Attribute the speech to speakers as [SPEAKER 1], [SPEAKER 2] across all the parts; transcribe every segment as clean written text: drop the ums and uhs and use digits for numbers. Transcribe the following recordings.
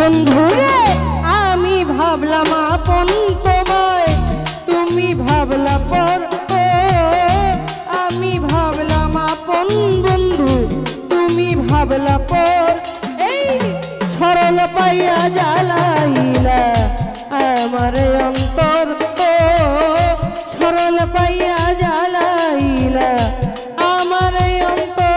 [SPEAKER 1] বন্ধুরে আমি ভাবলাম আপন তোমায়, তুমি ভাবলা পর। আমি ভাবলাম আপন বন্ধু, তুমি ভাবলা পর। এই সরল পাইয়া জ্বালাইলা আমার অন্তর, সরল পাইয়া জ্বালাইলা আমার অন্তর।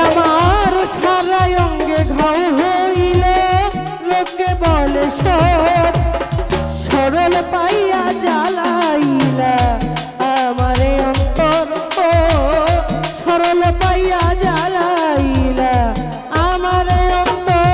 [SPEAKER 1] আমার সারা অঙ্গে ঘাও হইল, লোকে বলে সরল পাইয়া জ্বালাইলা আমার অন্তর, সরল পাইয়া জ্বালাইলা আমার অন্তর।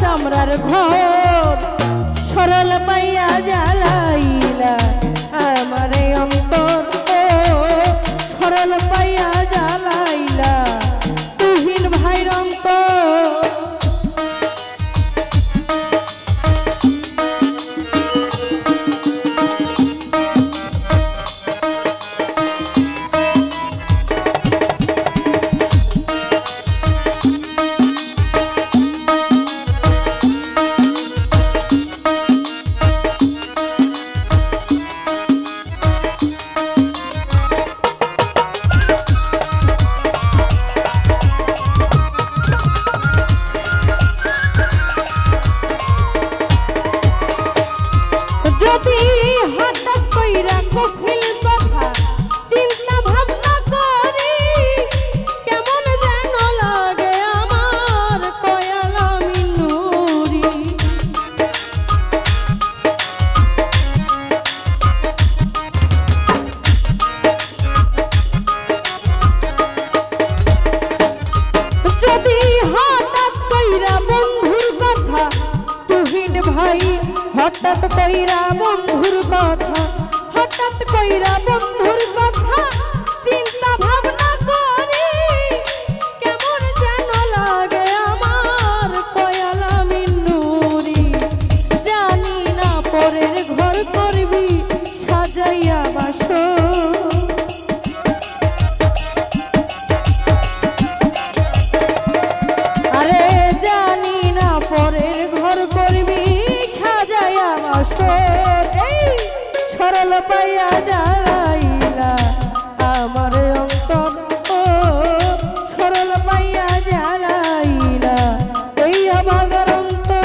[SPEAKER 1] চামড়ার ঘর সরল পাইয়া জ্বালাইলা আমার অন্তর, সরল পাইয়া জ্বালাইলা তুহিন ভাইর অন্তর। হঠাৎ কইরা বন্ধুর কথা হঠাৎ কইরা বন্ধুর কথা চিন্তা ভাবনা করি কেমন যেন লাগে আমার কয়ালা মিন্নুরি জানি না পরের ঘর করবি সাজাইয়া বাসর আরে জানি না পরের ঘর করবি সাজাইয়া বাসর এই সরল পাইয়া জ্বালাইলা আমার অন্তর ও সরল পাইয়া জ্বালাইলা এই আমার অন্তর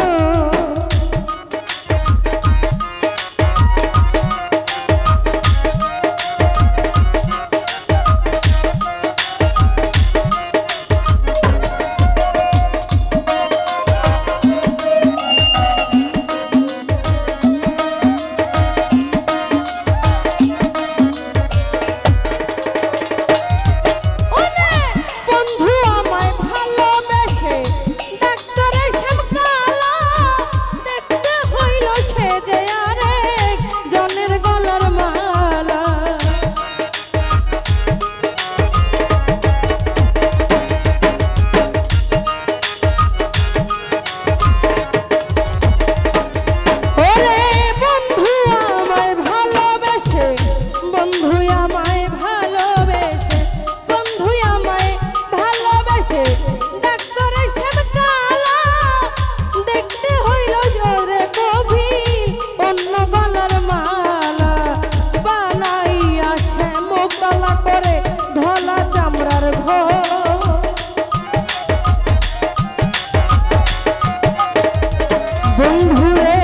[SPEAKER 1] বন্ধুরে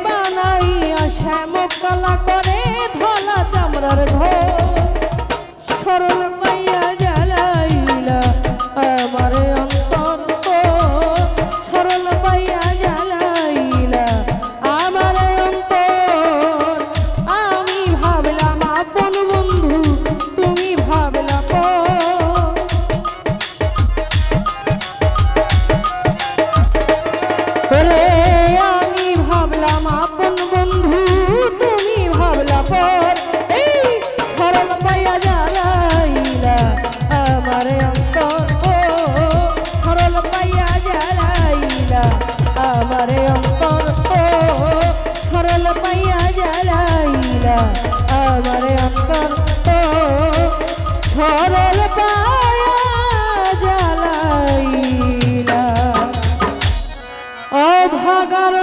[SPEAKER 1] বানাইয়া শ্যামক কালা করে ধলা চামড়ার ঘর সরল পাইয়া জ্বালাইলা আমার অন্তর সরল পাইয়া জ্বালাইলা আমার অন্তর আমি ভাবলাম আপন বন্ধু তুমি ভাবলা পরে আমি ভাবলাম আপন বন্ধু তুমি ভাবলা পর এই সরল পাইয়া জ্বালাইলা আমার অন্তর সরল পাইয়া জ্বালাইলা আমার অন্তর সরল পাইয়া জ্বালাইলা আমার অন্তর সরল পাইয়া জ্বালাইলা অভাগার